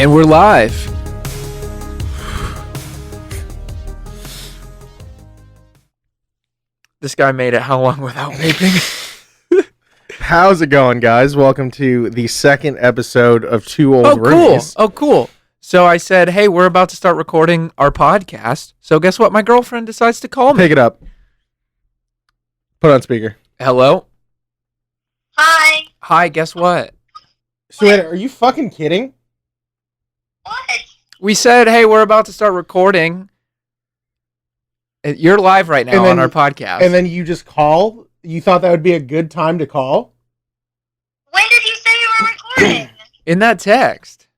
And we're live. This guy made it how long without vaping? How's it going, guys? Welcome to the second episode of Two Old Roomies. Oh, cool. So I said, hey, we're about to start recording our podcast. So guess what? My girlfriend decides to call me. Pick it up. Put on speaker. Hello? Hi. Hi, guess what? So wait, are you fucking kidding? What? We said, hey, we're about to start recording. You're live right now on our podcast. And then you just call? You thought that would be a good time to call? When did you say you were recording? In that text.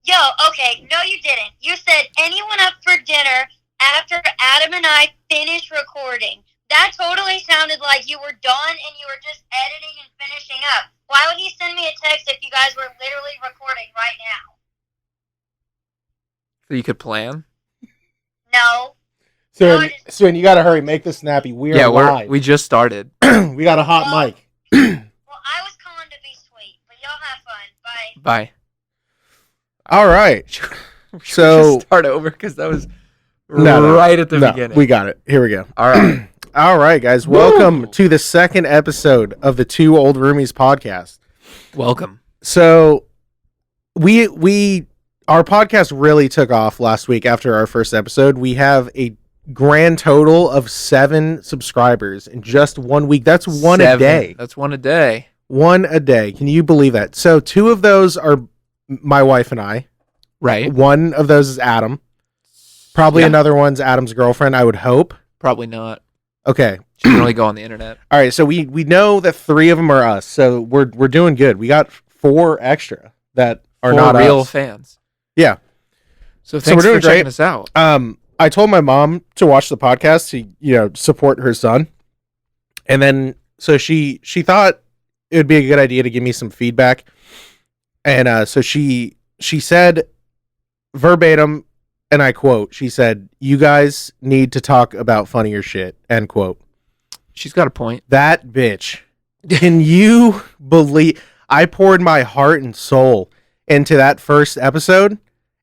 Yo, okay, no you didn't. You said anyone up for dinner after Adam and I finish recording. That totally sounded like you were done and you were just editing and finishing up. Why would he send me a text if you guys were literally recording right now? So you could plan? No. So you gotta hurry, make this snappy. We are live. We just started. We got a hot mic. Well, I was calling to be sweet, but y'all have fun. Bye. Bye. All right. We should So just start over because that was No, right at the beginning. We got it. Here we go. All right. All right, guys. Welcome to the second episode of the Two Old Roomies podcast. Welcome. So our podcast really took off last week after our first episode. We have a grand total of 7 subscribers in just 1 week. That's one a day. That's one a day. One a day. Can you believe that? So 2 of those are my wife and I. Right. One of those is Adam. Probably another one's Adam's girlfriend, I would hope. Probably not. Okay. She can only go on the internet. All right, so we know that 3 of them are us, so we're doing good. We got 4 extra that are 4 not real us. fans. Yeah. So thanks we're doing for checking great. us out. I told my mom to watch the podcast to support her son, and then so she thought it would be a good idea to give me some feedback, and so she said verbatim, and I quote, she said, "You guys need to talk about funnier shit," end quote. She's got a point. That bitch. Can you believe I poured my heart and soul into that first episode,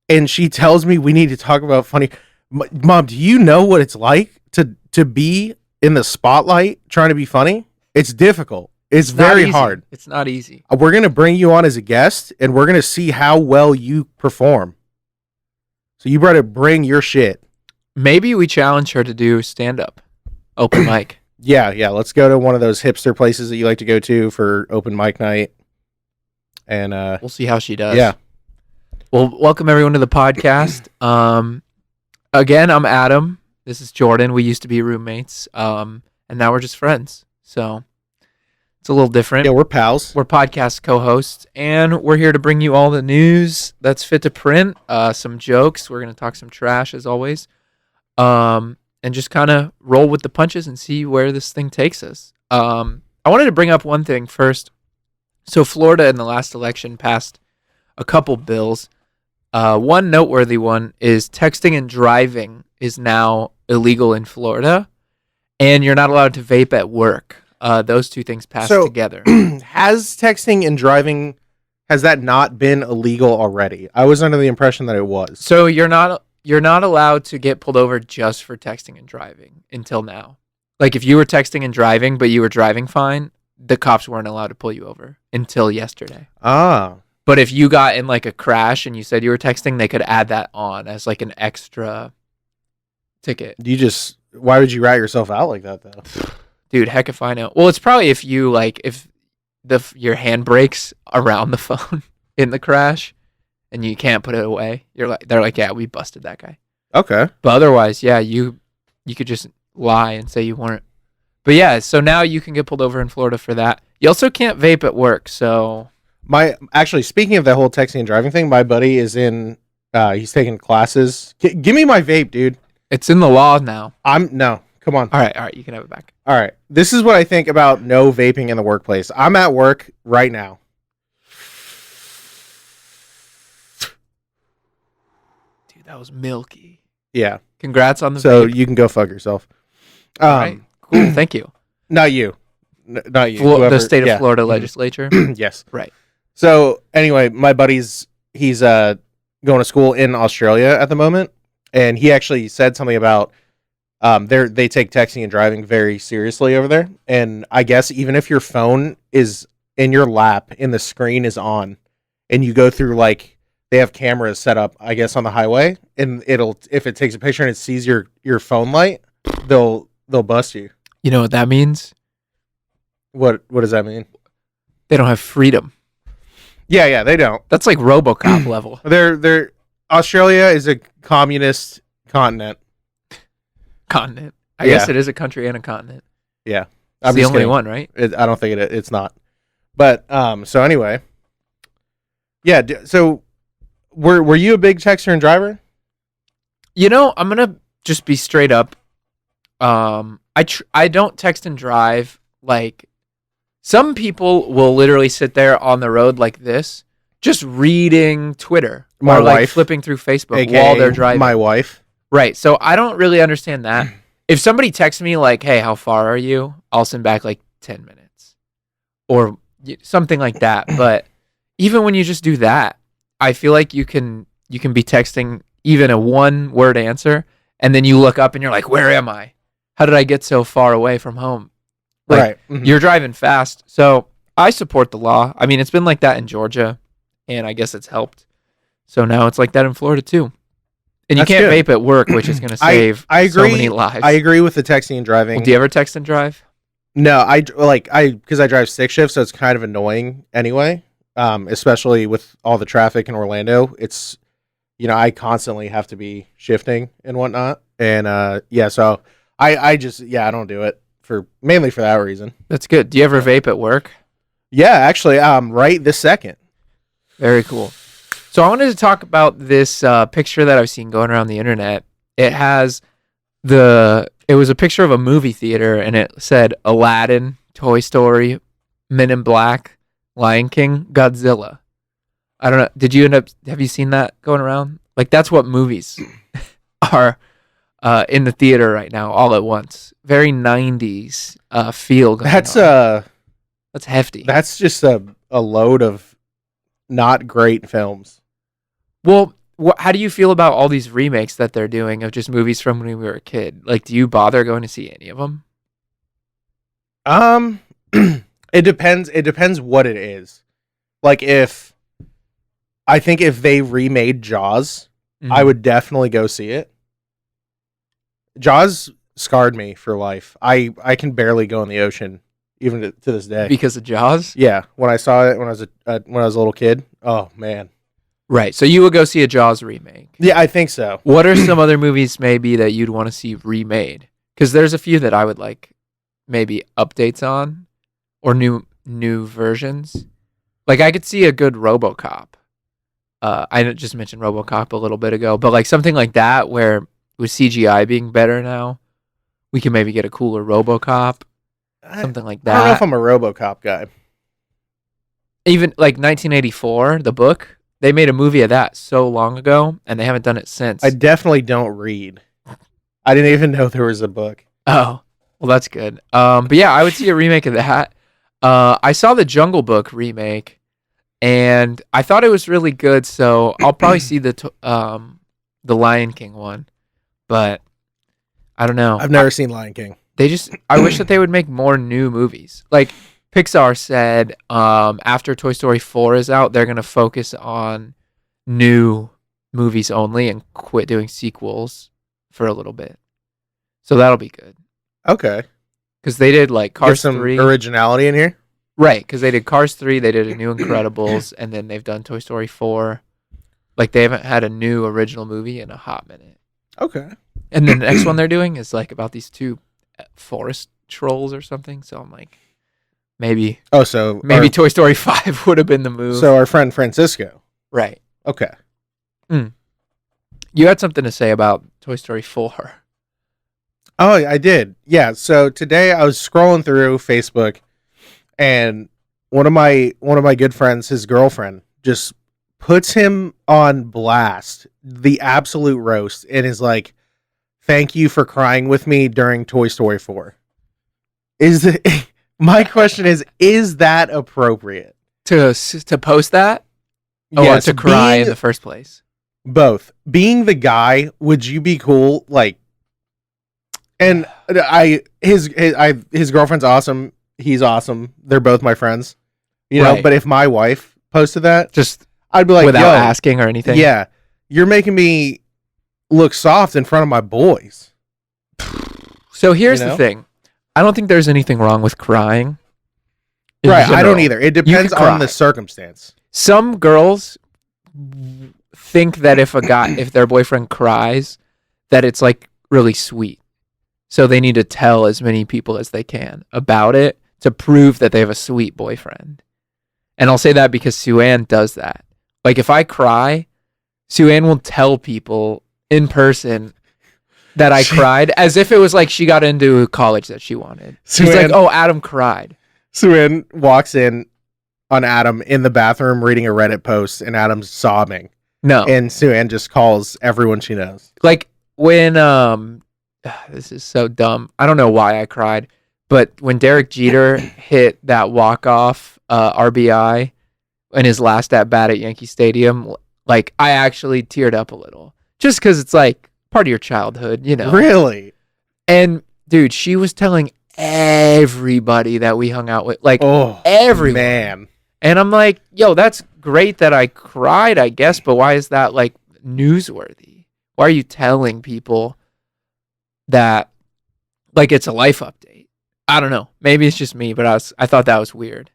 and she tells me we need to talk about funny. Mom, do you know what it's like to be in the spotlight trying to be funny? It's difficult. It's very hard. It's not easy. We're going to bring you on as a guest, and we're going to see how well you perform. So you better bring your shit. Maybe we challenge her to do stand-up. Open mic. Yeah. Let's go to one of those hipster places that you like to go to for open mic night. And we'll see how she does. Yeah. Well, welcome everyone to the podcast. Again, I'm Adam. This is Jordan. We used to be roommates. And now we're just friends. So it's a little different. Yeah, we're pals. We're podcast co-hosts, and we're here to bring you all the news that's fit to print, some jokes. We're going to talk some trash, as always, and just kind of roll with the punches and see where this thing takes us. I wanted to bring up one thing first. So Florida in the last election passed a couple bills. One noteworthy one is texting and driving is now illegal in Florida, and you're not allowed to vape at work. Those 2 things passed together. Has texting and driving, has that not been illegal already? I was under the impression that it was. So you're not allowed to get pulled over just for texting and driving until now. Like if you were texting and driving, but you were driving fine, the cops weren't allowed to pull you over until yesterday. Ah. But if you got in like a crash and you said you were texting, they could add that on as like an extra ticket. Why would you rat yourself out like that though? Dude, heck if I know. Well, it's probably if you if your hand brakes around the phone in the crash and you can't put it away. They're like, yeah, we busted that guy. Okay. But otherwise, yeah, you could just lie and say you weren't. But yeah, so now you can get pulled over in Florida for that. You also can't vape at work, so Actually, speaking of that whole texting and driving thing, my buddy is he's taking classes. Give me my vape, dude. It's in the law now. No. Come on. All right, you can have it back. All right. This is what I think about no vaping in the workplace. I'm at work right now. Dude, that was milky. Yeah. Congrats on the So vape. you can go fuck yourself. All right. Cool. Thank you. Not you. Not you. The state of Florida legislature. Yes. Right. So anyway, my buddy's he's going to school in Australia at the moment, and he actually said something about they take texting and driving very seriously over there. And I guess even if your phone is in your lap and the screen is on, and you go through like they have cameras set up, I guess on the highway, and it'll if it takes a picture and it sees your phone light, they'll bust you. You know what that means? What does that mean? They don't have freedom. Yeah, they don't. That's like RoboCop level. They're Australia is a communist continent. Continent. I guess it is a country and a continent. Yeah, It's the only one, right? I don't think it's not. But so anyway, yeah. So were you a big texter and driver? You know, I'm gonna just be straight up. I don't text and drive. Like, some people will literally sit there on the road like this, just reading Twitter My or like wife, flipping through Facebook AKA while they're driving. my wife. Right. So I don't really understand that. If somebody texts me like, "Hey, how far are you?" I'll send back like 10 minutes or something like that. But even when you just do that, I feel like you can be texting even a one-word answer, and then you look up and you're like, "Where am I? How did I get so far away from home?" Like, Right. Mm-hmm. You're driving fast. So I support the law. I mean, it's been like that in Georgia, and I guess it's helped. So now it's like that in Florida too. And you That's can't good. vape at work, which is going to save I agree. so many lives. I agree with the texting and driving. Well, do you ever text and drive? No, because I drive stick shift, so it's kind of annoying anyway. Especially with all the traffic in Orlando, it's I constantly have to be shifting and whatnot, and so I just I don't do it mainly for that reason. That's good. Do you ever vape at work? Yeah, actually, right this second. Very cool. So I wanted to talk about this picture that I've seen going around the internet. It was a picture of a movie theater, and it said Aladdin, Toy Story, Men in Black, Lion King, Godzilla. I don't know. Have you seen that going around? Like, that's what movies are in the theater right now, all at once. Very 90s feel going on. That's hefty. That's just a load of not great films. Well, how do you feel about all these remakes that they're doing of just movies from when we were a kid? Like, do you bother going to see any of them? It depends. It depends what it is. Like, if they remade Jaws, I would definitely go see it. Jaws scarred me for life. I can barely go in the ocean even to this day because of Jaws. Yeah, when I saw it when I was a little kid. Oh man. Right. So you would go see a Jaws remake. Yeah, I think so. What are some other movies maybe that you'd want to see remade? Because there's a few that I would like maybe updates on or new versions. Like, I could see a good RoboCop. I just mentioned RoboCop a little bit ago, but like something like that where with CGI being better now, we can maybe get a cooler RoboCop. Something like that. I don't know if I'm a RoboCop guy. Even like 1984, the book. They made a movie of that so long ago, and they haven't done it since. I definitely don't read. I didn't even know there was a book. Oh, well, that's good. But yeah, I would see a remake of that. I saw the Jungle Book remake, and I thought it was really good. So I'll probably see the Lion King one, but I don't know. I've never seen Lion King. I wish that they would make more new movies. Like, Pixar said after Toy Story 4 is out, they're going to focus on new movies only and quit doing sequels for a little bit. So that'll be good. Okay. Because they did like Cars Get some 3. originality in here? Right, because they did Cars 3, they did a new Incredibles, and then they've done Toy Story 4. Like, they haven't had a new original movie in a hot minute. Okay. And then the next one they're doing is like about these two forest trolls or something. So I'm like, maybe Toy Story 5 would have been the move. So our friend Francisco. Right. Okay. You had something to say about Toy Story 4. Oh, I did. Yeah. So today I was scrolling through Facebook, and one of my good friends, his girlfriend, just puts him on blast, the absolute roast, and is like, "Thank you for crying with me during Toy Story 4." My question is that appropriate? to post that? Or Yes, to cry being- in the first place? Both. Being the guy, would you be cool? Like, and his girlfriend's awesome. He's awesome. They're both my friends. You know, Right. but if my wife posted that, Just I'd be like, without yo, asking or anything? yeah, you're making me look soft in front of my boys. So here's You know? the thing. I don't think there's anything wrong with crying. in Right. I don't general. either. It depends could on the cry. circumstance. Some girls think that if their boyfriend cries, that it's like really sweet. So they need to tell as many people as they can about it to prove that they have a sweet boyfriend. And I'll say that because Sue-Ann does that. Like if I cry, Sue-Ann will tell people in person that I cried as if it was like she got into a college that she wanted. She's like, Sue-Ann- "Oh, Adam cried." Sue-Ann walks in on Adam in the bathroom reading a Reddit post, and Adam's sobbing. No. And Sue-Ann just calls everyone she knows. Like when this is so dumb. I don't know why I cried, but when Derek Jeter hit that walk-off RBI in his last at bat at Yankee Stadium, like I actually teared up a little. Just cuz it's like part of your childhood, you know. Really? And dude, she was telling everybody that we hung out with, like Oh, everyone. man. And I'm like, yo, that's great that I cried, I guess, but why is that like newsworthy? Why are you telling people that like it's a life update? I don't know. Maybe it's just me, but I thought that was weird.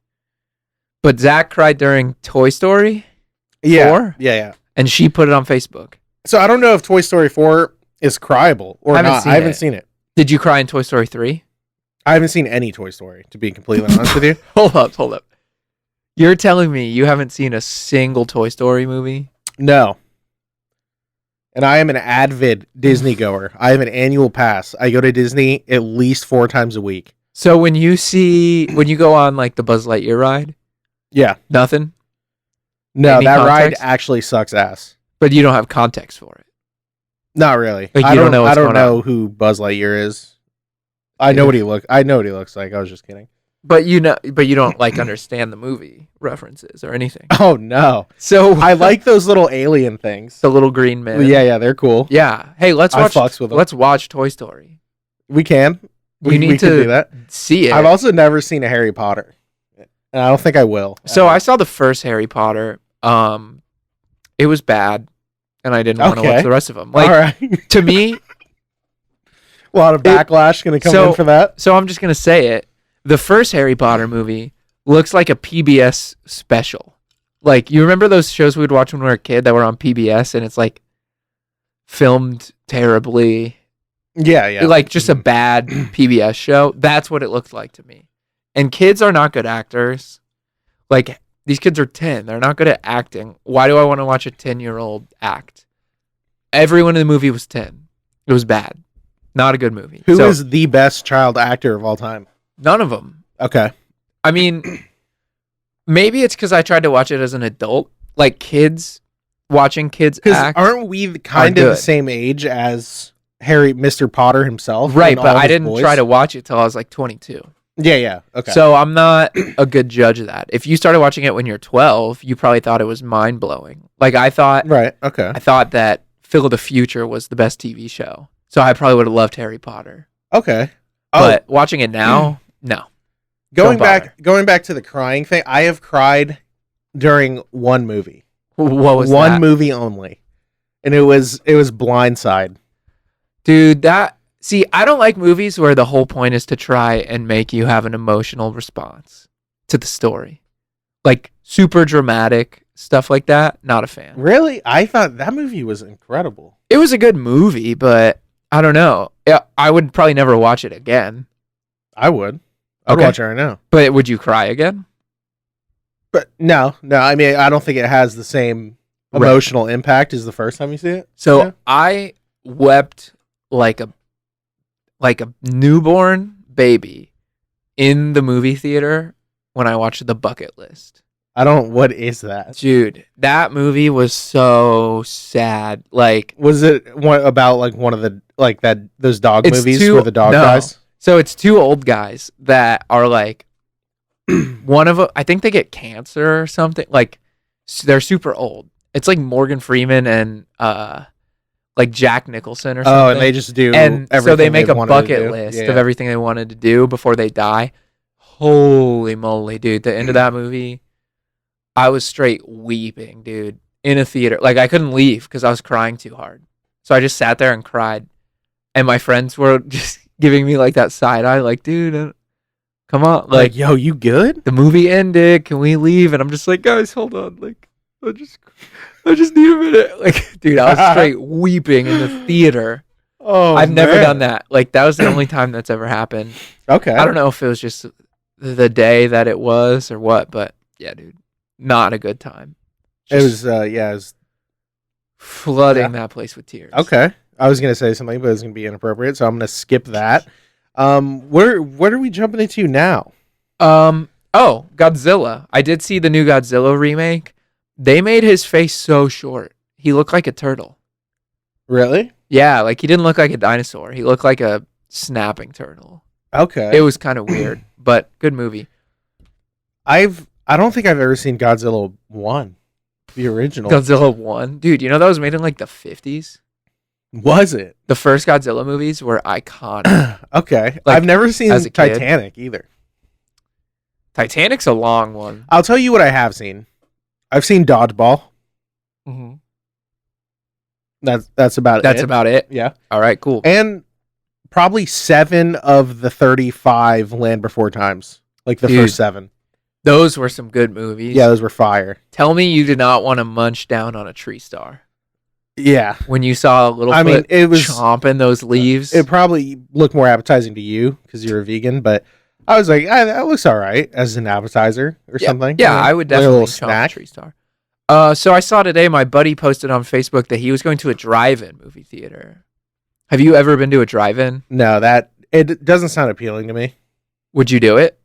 But Zach cried during Toy Story, Yeah. 4? Yeah. and she put it on Facebook. So I don't know if Toy Story 4 is cryable or not. I haven't seen it. Did you cry in Toy Story 3? I haven't seen any Toy Story, to be completely honest with you. Hold up. You're telling me you haven't seen a single Toy Story movie? No. And I am an avid Disney goer. I have an annual pass. I go to Disney at least 4 times a week. So when you go on like the Buzz Lightyear ride, Yeah. nothing? No, Any that ride context? actually sucks ass. But you don't have context for it. Not really. Like, I you don't don't know what's I don't going know who Buzz Lightyear is. I know what he looks like. I was just kidding. But you don't like understand the movie references or anything. Oh no. So I like those little alien things. the little green man. Yeah, they're cool. Yeah. Hey, let's I watch fucks with 'em. let's watch Toy Story. We can. You need we can to do that. see it. I've also never seen a Harry Potter. And I don't think I will. So I saw the first Harry Potter. It was bad, and I didn't want to Okay. watch the rest of them. Like all right. to me, A lot of backlash going to come so- in for that. so I'm just gonna say it. The first Harry Potter movie looks like a PBS special. Like you remember those shows we would watch when we were a kid that were on PBS, and it's like filmed terribly, Yeah. like just a bad PBS show. That's what it looked like to me. And kids are not good actors. Like these kids are 10. They're not good at acting. Why do I want to watch a 10-year-old act? Everyone in the movie was 10. It was bad. Not a good movie. Who So, is the best child actor of all time? none of them. Okay. I mean, maybe it's because I tried to watch it as an adult. Like watching kids Because act. aren't we kind of good. the same age as Mr. Potter himself? Right, and all but of I his didn't boys? try to watch it till I was like 22. Yeah. Okay. So I'm not a good judge of that. If you started watching it when you're 12, you probably thought it was mind blowing. Like I thought Okay. that Phil of the Future was the best TV show. So I probably would have loved Harry Potter. Okay. But watching it now, no. going don't back to the crying thing, I have cried during one movie. What was one that? movie only. And it was Blindside. Dude, see, I don't like movies where the whole point is to try and make you have an emotional response to the story. Like super dramatic stuff like that, not a fan. Really? I thought that movie was incredible. It was a good movie, but I don't know. I would probably never watch it again. I would. I'd Okay. watch it right now. But would you cry again? But no. I mean, I don't think it has the same Right. emotional impact as the first time you see it. So Yeah. I wept like a newborn baby in the movie theater when I watched The Bucket List. What is that? Dude, that movie was so sad. Like, Was it about like one of the those dog It's movies too- where the dog no. dies? so it's two old guys that are like one of them, I think they get cancer or something. Like they're super old. It's like Morgan Freeman and like Jack Nicholson or something. Oh, and they just do and so they everything make a they've wanted to bucket do. list Yeah. of everything they wanted to do before they die. Holy moly, dude. The end of that movie, I was straight weeping, dude, in a theater. Like I couldn't leave because I was crying too hard. So I just sat there and cried. And my friends were just giving me like that side eye, like, dude, come on. Like, yo, you good? the movie ended. Can we leave? And I'm just like, guys, hold on. Like, I just need a minute. Like, dude, I was straight weeping in the theater. Oh, I've never man. done that. Like, that was the only time that's ever happened. Okay. I don't know if it was just the day that it was or what, but yeah, dude, not a good time. It was, it was flooding that place with tears. okay. I was gonna say something, but it was gonna be inappropriate, so I'm gonna skip that. What are we jumping into now? Oh, Godzilla. I did see the new Godzilla remake. They made his face so short. He looked like a turtle. Really? Yeah, like he didn't look like a dinosaur. He looked like a snapping turtle. Okay. It was kind of weird, but good movie. I don't think I've ever seen Godzilla 1, the original. Godzilla 1. Dude, you know that was made in like the 50s? Was it? The first Godzilla movies were iconic. Okay. Like, I've never seen as a kid. Titanic either. Titanic's a long one. I'll tell you what I have seen. I've seen Dodgeball. Mm-hmm. That's about it. That's about it. Yeah. All right, cool. And probably 7 of the 35 Land Before Times. Like the Dude. first 7. Those were some good movies. Yeah, those were fire. Tell me you did not want to munch down on a tree star Yeah. when you saw a little I mean, it was chomping those leaves. It probably looked more appetizing to you because you're a vegan, but I was like, that looks all right as an appetizer or something. Yeah, You know, I would like a definitely little chomp a snack. tree star. So I saw today my buddy posted on Facebook that he was going to a drive-in movie theater. Have you ever been to a drive-in? No, it doesn't sound appealing to me. Would you do it?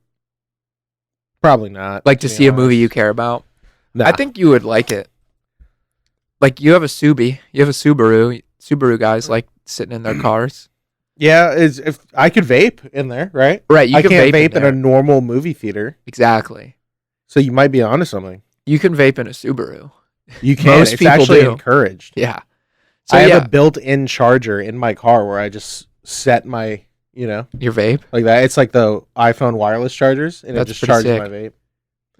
Probably not. Like to be see a movie honest. you care about? Nah. I think you would like it. Like you have a Subi, you have a Subaru. Subaru guys like sitting in their cars. Yeah, if I could vape in there, right? Right, you I can can't vape in there. a normal movie theater, Exactly. so you might be onto something. You can vape in a Subaru. You can. Most It's people actually do. encouraged. Yeah. So I have yeah, a built-in charger in my car where I just set my, your vape. like that. It's like the iPhone wireless chargers, and That's it just pretty charges sick. my vape.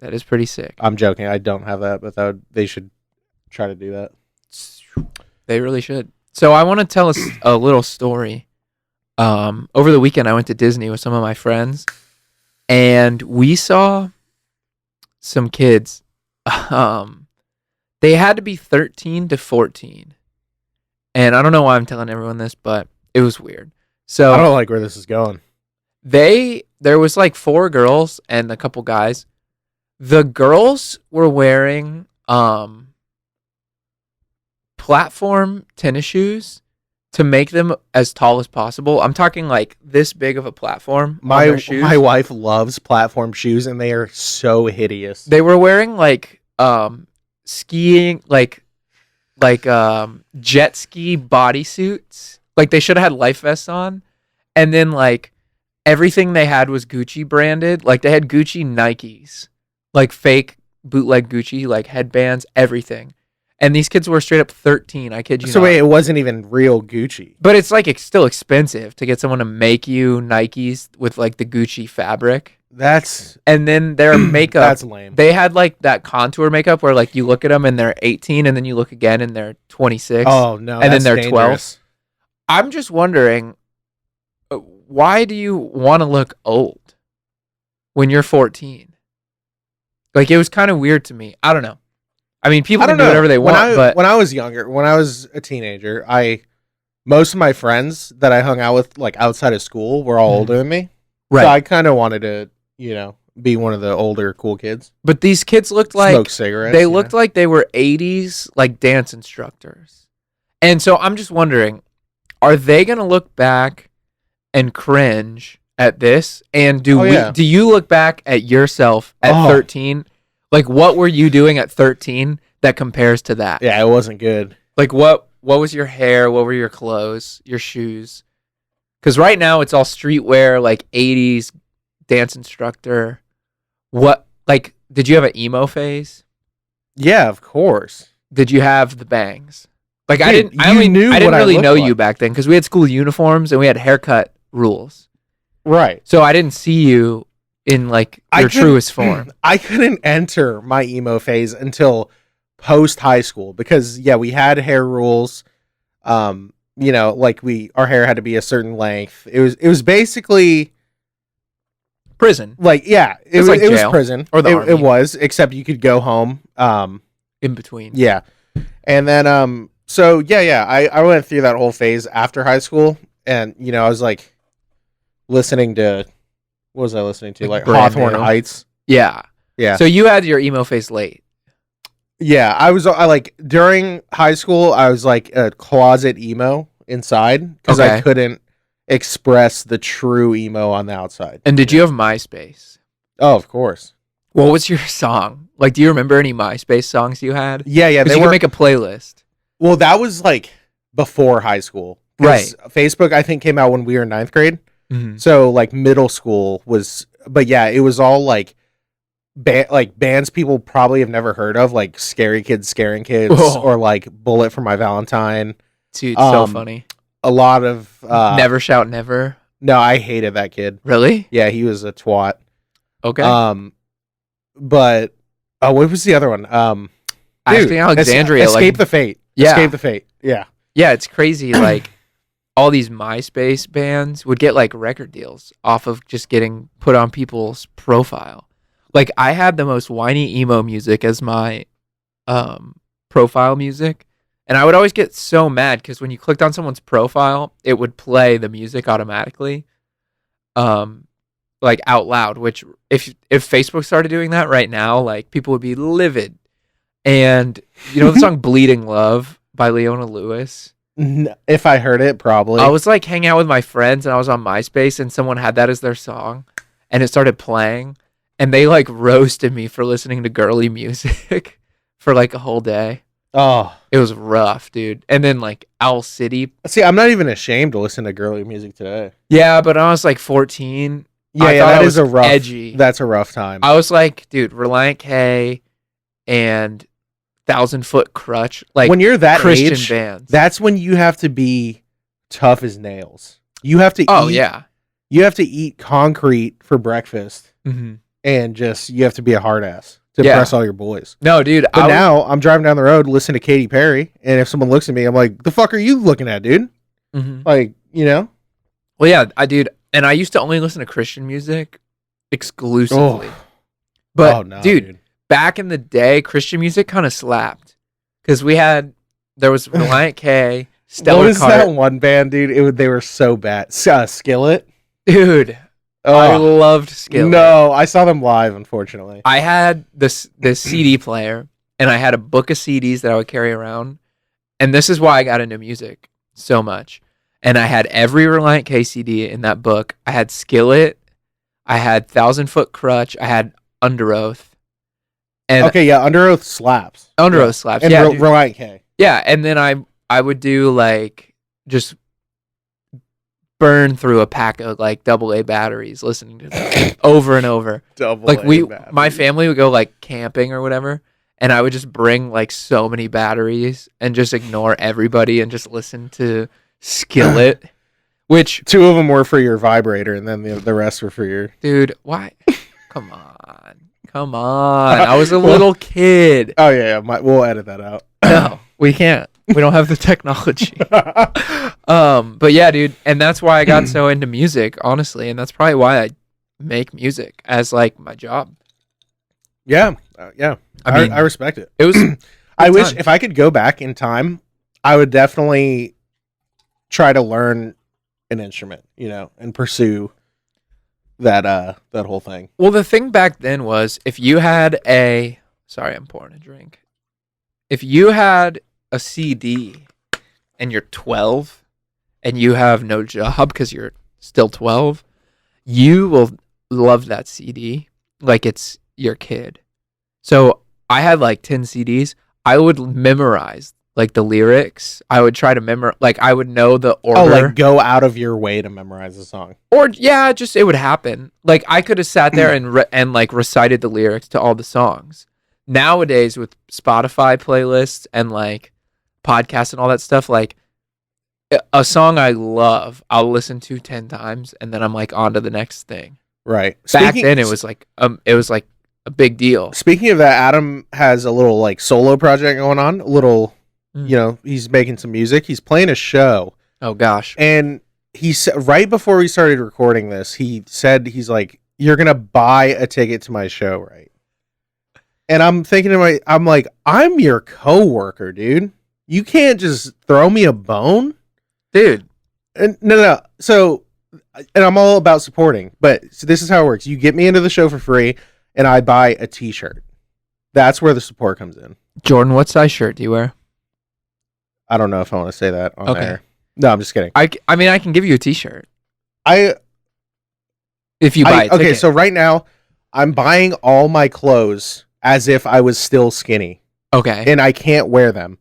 That is pretty sick. I'm joking. I don't have that, but they should try to do that. They really should. So I want to tell us a little story. Over the weekend, I went to Disney with some of my friends, and we saw some kids. They had to be 13 to 14, and I don't know why I'm telling everyone this, but it was weird. So I don't like where this is going. there was like 4 girls and a couple guys. The girls were wearing platform tennis shoes to make them as tall as possible. I'm talking like this big of a platform on their shoes. My wife loves platform shoes, and they are so hideous. They were wearing like skiing like jet ski bodysuits. Like they should have had life vests on. And then like everything they had was Gucci branded. Like they had Gucci Nikes. Like fake bootleg Gucci, like headbands, everything. And these kids were straight up 13. I kid you So not. wait, it wasn't even real Gucci. But it's like it's still expensive to get someone to make you Nikes with like the Gucci fabric. That's And then their makeup, that's lame. they had like that contour makeup where like you look at them and they're 18 and then you look again and they're 26. Oh no, then that's they're 12. dangerous. I'm just wondering, why do you want to look old when you're 14? Like it was kind of weird to me. I don't know. I mean, people I can don't do know. whatever they want, but when I was younger, when I was a teenager, most of my friends that I hung out with, like outside of school, were all Mhm. older than me. right. So I kind of wanted to, be one of the older cool kids. But these kids looked like Smoke cigarettes. they looked like they were 80s like dance instructors. And so I'm just wondering, are they going to look back and cringe at this? And do you look back at yourself at 13? Like what were you doing at 13 that compares to that? Yeah, it wasn't good. Like what was your hair? What were your clothes? Your shoes? Cuz right now it's all streetwear like 80s dance instructor. What, like, did you have an emo phase? Yeah, of course. Did you have the bangs? Like, I Dude, didn't. I you only. knew I didn't what I really looked know like. you back then because we had school uniforms and we had haircut rules. Right. So I didn't see you in like your truest form. I couldn't enter my emo phase until post high school because we had hair rules. Like our hair had to be a certain length. It was basically Prison like it was like it was jail. prison Or the it army. was, except you could go home. in between. Yeah, and then I went through that whole phase after high school, and I was like listening to what was I listening to Like like brand Hawthorne new. Heights. Yeah. Yeah. So you had your emo phase late. Yeah, I like during high school I was like a closet emo inside because I Okay. couldn't express the true emo on the outside. And did you have MySpace? Oh, of course. What was your song? Like, do you remember any MySpace songs you had? Yeah, Because they you were. could make a playlist. Well, that was like before high school. 'Cause Right. Facebook, I think, came out when we were in ninth grade. Mm-hmm. So like middle school was, but yeah, it was all like bands people probably have never heard of, like Scary Kids Scaring Kids, Oh. or like Bullet for My Valentine. Dude, so Um, funny. A lot of Never Shout Never. No, I hated that kid. Really? Yeah, he was a twat. Okay. But what was the other one? Asking Alexandria. Escape like, the Fate. Yeah. Escape the Fate. Yeah. Yeah, it's crazy. Like, all these MySpace bands would get like record deals off of just getting put on people's profile. Like, I had the most whiny emo music as my profile music. And I would always get so mad because when you clicked on someone's profile, it would play the music automatically, like out loud. Which if Facebook started doing that right now, like people would be livid. And you know the song "Bleeding Love" by Leona Lewis. If I heard it, probably. I was like hanging out with my friends, and I was on MySpace, and someone had that as their song, and it started playing, and they like roasted me for listening to girly music for like a whole day. Oh, It was rough, dude. And then like Owl City. see, I'm not even ashamed to listen to girly music today. Yeah, but I was like 14. Yeah, I thought that I is was a rough. edgy. That's a rough time. I was like, dude, Reliant K and 1,000-Foot Crutch, like when you're that Christian age, bands. that's when you have to be tough as nails. You have to. Oh eat, yeah. You have to eat concrete for breakfast, Mm-hmm. and you have to be a hard ass to Yeah. impress all your boys. No, dude. But now I'm driving down the road, listening to Katy Perry, and if someone looks at me, I'm like, "The fuck are you looking at, dude?" Mhm. Like, Well, yeah, and I used to only listen to Christian music exclusively. But oh no, dude, back in the day, Christian music kind of slapped because there was Reliant K, Stellar What is Carter. that one band, dude? They were so bad. Skillet. Dude, I Oh, loved Skillet. no, I saw them live. Unfortunately, I had this CD player, and I had a book of CDs that I would carry around, and this is why I got into music so much. And I had every Reliant K CD in that book. I had Skillet, I had 1,000-Foot Crutch, I had Under Oath, and okay, yeah, Under Oath slaps. Under Yeah. Oath slaps. And Yeah, Re- dude. Reliant K. Yeah, and then I would do like just burn through a pack of like AA batteries listening to them over and over. Like my family would go like camping or whatever, and I would just bring like so many batteries and just ignore everybody and just listen to Skillet, which 2 of them were for your vibrator, and then the rest were for your. dude, why? Come on. I was a little kid. Oh yeah, we'll edit that out. No, we can't. We don't have the technology. But yeah, dude, and that's why I got so into music, honestly, and that's probably why I make music as like my job. Yeah, yeah. I mean, I respect it. It was. I wish time. if I could go back in time, I would definitely try to learn an instrument, and pursue that whole thing. Well, the thing back then was if you had sorry, I'm pouring a drink. If you had a CD and you're 12 and you have no job because you're still 12, you will love that CD like it's your kid. So I had like 10 CDs. I would memorize like the lyrics. I would try to like I would know the order. Oh, like go out of your way to memorize a song. Or yeah, just it would happen. Like I could have sat there and like recited the lyrics to all the songs. Nowadays with Spotify playlists and like podcasts and all that stuff, like a song I love, I'll listen to 10 times and then I'm like on to the next thing. Right. Back then it was like a big deal. Speaking of that, Adam has a little like solo project going on. A little, you know, he's making some music. He's playing a show. Oh gosh. And he said right before we started recording this, he said he's like, "You're gonna buy a ticket to my show, right?" And I'm thinking I'm like, I'm your coworker, dude. You can't just throw me a bone, dude. And no. So, and I'm all about supporting, but so this is how it works. You get me into the show for free, and I buy a T-shirt. That's where the support comes in. Jordan, what size shirt do you wear? I don't know if I want to say that on air. No, I'm just kidding. I mean, I can give you a T-shirt. If you buy a ticket. Okay, so right now, I'm buying all my clothes as if I was still skinny. Okay. And I can't wear them.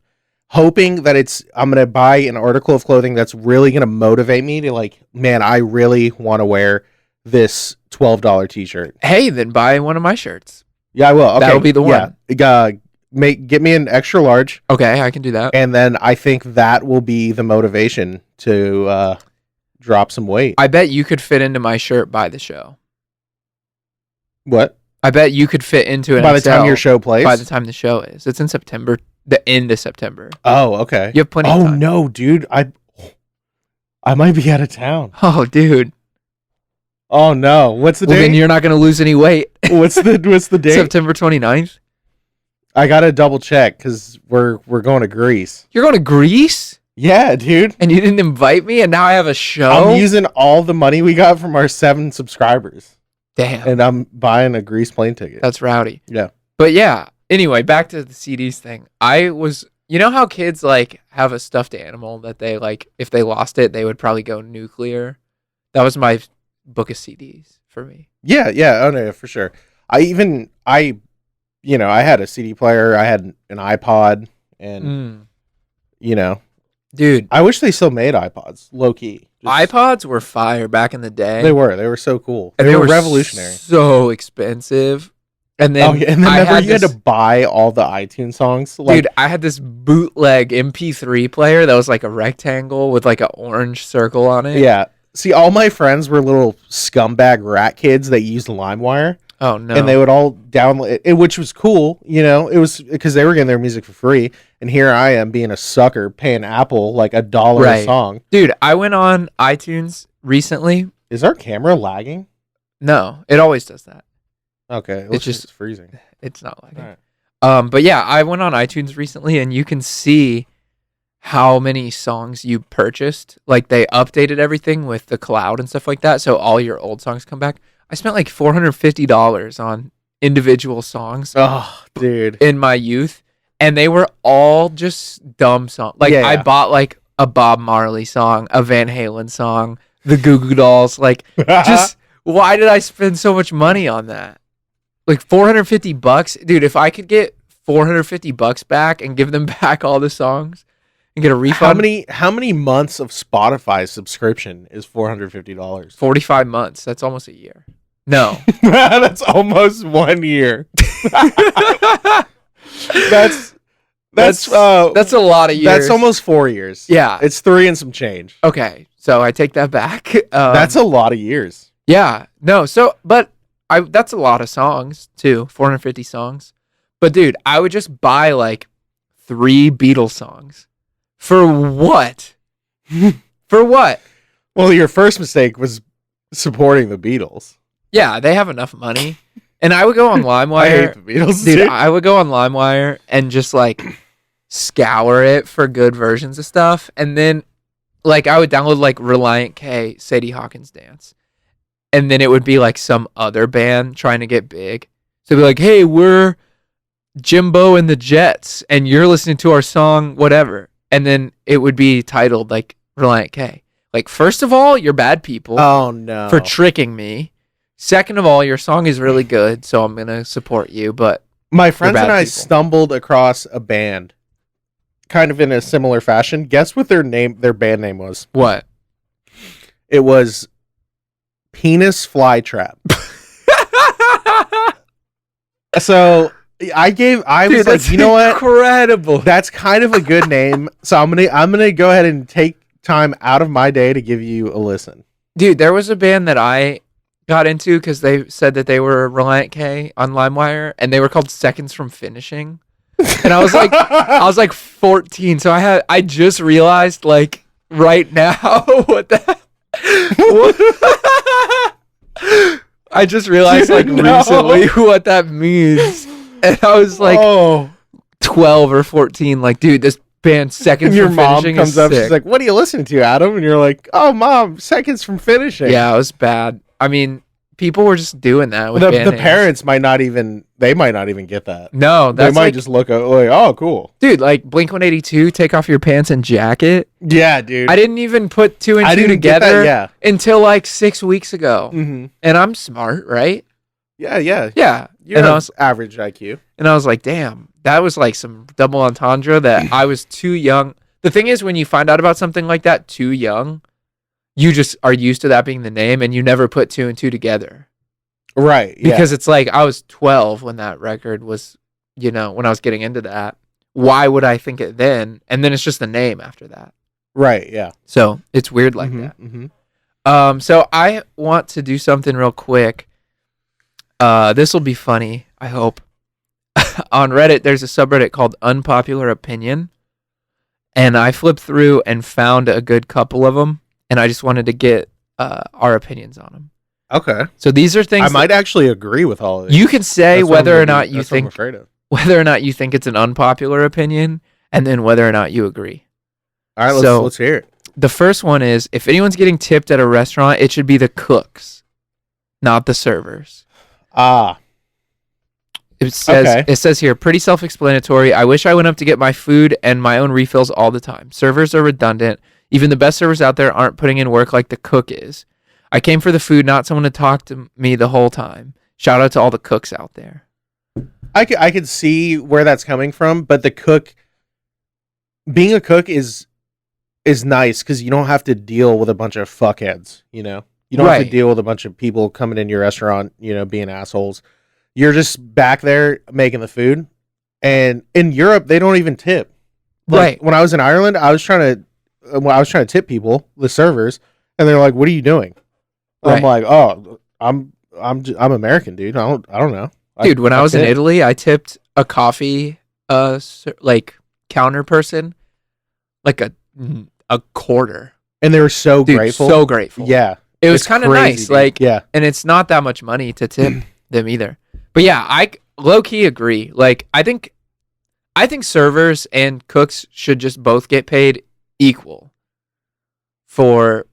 Hoping that I'm going to buy an article of clothing that's really going to motivate me to like, man, I really want to wear this $12 T-shirt. Hey, then buy one of my shirts. Yeah, I will. Okay. That'll be the one. Yeah. Get me an extra large. Okay, I can do that. And then I think that will be the motivation to drop some weight. I bet you could fit into my shirt by the show. What? I bet you could fit into it by the time your show plays? By the time the show is. It's in September, the end of September. Oh, okay. You have plenty of time. Oh, no, dude. I might be out of town. Oh, dude. Oh, no. What's the date? Then you're not going to lose any weight. What's the date? September 29th. I got to double check because we're going to Greece. You're going to Greece? Yeah, dude. And you didn't invite me, and now I have a show? I'm using all the money we got from our 7 subscribers. Damn. And I'm buying a Greece plane ticket. That's rowdy. Yeah. But yeah, anyway, back to the CDs thing. You know how kids like have a stuffed animal that they like, if they lost it, they would probably go nuclear? That was my book of CDs for me. Yeah. Oh, no, for sure. I had a CD player. I had an iPod and, Dude. I wish they still made iPods, low key. iPods were fire back in the day. They were so cool. And they were revolutionary. So expensive. And then, remember you had to buy all the iTunes songs? Like, dude, I had this bootleg MP3 player that was like a rectangle with like an orange circle on it. Yeah. See, all my friends were little scumbag rat kids that used LimeWire. Oh, no. And they would all download it, which was cool. It was because they were getting their music for free. And here I am being a sucker paying Apple like $1 a song. Dude, I went on iTunes recently. Is our camera lagging? No, it always does that. Okay. It's just freezing. It's not lagging. Right. But yeah, I went on iTunes recently and you can see how many songs you purchased. Like they updated everything with the cloud and stuff like that. So all your old songs come back. I spent like $450 on individual songs. Oh, dude. In my youth. And they were all just dumb songs. Like I bought like a Bob Marley song, a Van Halen song, the Goo Goo Dolls. Like just why did I spend so much money on that? Like $450? Dude, if I could get $450 back and give them back all the songs and get a refund. How many months of Spotify subscription is $450? 45 months. That's almost a year. No. That's almost 1 year. That's a lot of years. That's almost 4 years. Yeah. It's 3 and some change. Okay. So I take that back. That's a lot of years. Yeah. No, that's a lot of songs too. 450 songs. But dude, I would just buy like 3 Beatles songs. For what? For what? Well, your first mistake was supporting the Beatles. Yeah, they have enough money. And I would go on LimeWire. I hate the Beatles, dude. I would go on LimeWire and just like scour it for good versions of stuff. And then like I would download like Reliant K, Sadie Hawkins Dance. And then it would be like some other band trying to get big. So it'd be like, hey, we're Jimbo and the Jets, and you're listening to our song, whatever. And then it would be titled like Reliant K. Like, first of all, you're bad people. Oh, no. For tricking me. Second of all, your song is really good, so I'm going to support you. But my friends and I stumbled across a band kind of in a similar fashion. Guess what their band name was? What? It was Penis Flytrap. So I was like, you know what? Incredible. That's kind of a good name. So I'm gonna go ahead and take time out of my day to give you a listen. Dude, there was a band that I got into because they said that they were Reliant K on LimeWire, and they were called Seconds from Finishing. And I was like 14, so I just realized like right now what that. I just realized like recently what that means, and I was like 12 or 14. Like, dude, this band Seconds Your from mom Finishing comes is up, sick. she's like, "What are you listening to, Adam?" And you're like, "Oh, Mom, Seconds from Finishing." Yeah, it was bad. I mean, people were just doing that with the band names. parents might not even get that. No, They that's might like, just look at like, "Oh, cool." dude, like Blink-182, Take Off Your Pants and Jacket. Yeah, dude. I didn't even put two and I two didn't get together that, until like 6 weeks ago. Mm-hmm. And I'm smart, right? Yeah. Yeah. You're And I was average IQ. And I was like, damn, that was like some double entendre that I was too young. The thing is, when you find out about something like that too young, you just are used to that being the name, and you never put two and two together. Right. Yeah. Because it's like, I was 12 when that record was, when I was getting into that. Why would I think it then? And then it's just the name after that. Right. Yeah. So it's weird like that. Mm-hmm. So I want to do something real quick. This will be funny, I hope. On Reddit, there's a subreddit called Unpopular Opinion. And I flipped through and found a good couple of them. And I just wanted to get our opinions on them. Okay. So these are things I might actually agree with all of it. you can say whether or not you think it's an unpopular opinion, and then whether or not you agree. All right, let's hear it. The first one is, if anyone's getting tipped at a restaurant, it should be the cooks, not the servers. It says here, pretty self-explanatory. I wish I went up to get my food and my own refills all the time. Servers are redundant. Even the best servers out there aren't putting in work like the cook is. I came for the food, not someone to talk to me the whole time. Shout out to all the cooks out there. I could see where that's coming from, but being a cook is nice because you don't have to deal with a bunch of fuckheads, You don't have to deal with a bunch of people coming into your restaurant, being assholes. You're just back there making the food. And in Europe, they don't even tip. Like, when I was in Ireland, I was trying to tip people, the servers, and they're like, "What are you doing?" I'm like, "Oh, I'm American, dude. I don't know." Dude, when I was in Italy, I tipped a coffee counter person like a quarter. And they were so grateful. So grateful. Yeah. It was kind of nice. Dude. Yeah. And it's not that much money to tip them either. But yeah, I low key agree. Like, I think servers and cooks should just both get paid equal for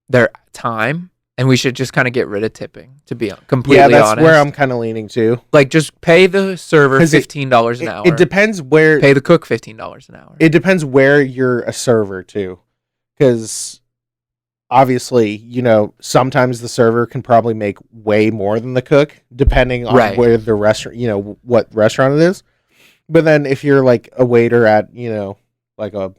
their time, and we should just kind of get rid of tipping, to be completely honest. Yeah, that's where I'm kind of leaning to. Like, just pay the server $15 an hour. It depends where... Pay the cook $15 an hour. It depends where you're a server, too. Because, obviously, sometimes the server can probably make way more than the cook, depending on where the restaurant, what restaurant it is. But then if you're, like, a waiter at, like a...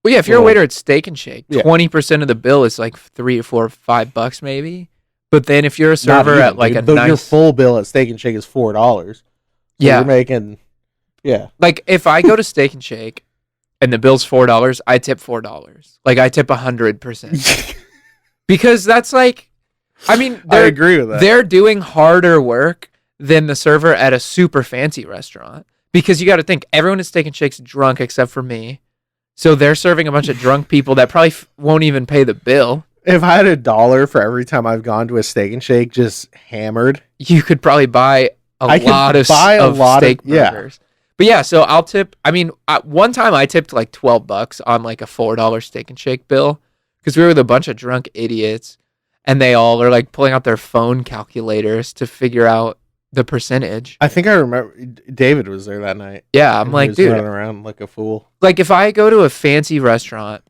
Well, yeah, if you're a waiter at Steak and Shake, 20% of the bill is like $3 or $4 or $5 maybe. But then if you're a server at like your full bill at Steak and Shake is $4. So you're making, Like if I go to Steak and Shake and the bill's $4, I tip $4. Like I tip 100%. Because that's like, I mean, I agree with that. They're doing harder work than the server at a super fancy restaurant. Because you got to think, everyone at Steak and Shake's drunk except for me. So they're serving a bunch of drunk people that probably won't even pay the bill. If I had $1 for every time I've gone to a Steak and Shake just hammered, you could probably buy a lot of steak burgers. But yeah, so I'll tip. I mean, one time I tipped like $12 on like a $4 Steak and Shake bill because we were with a bunch of drunk idiots, and they all are like pulling out their phone calculators to figure out the percentage. I think I remember David was there that night. Yeah, I'm like, dude, running around like a fool. Like if I go to a fancy restaurant,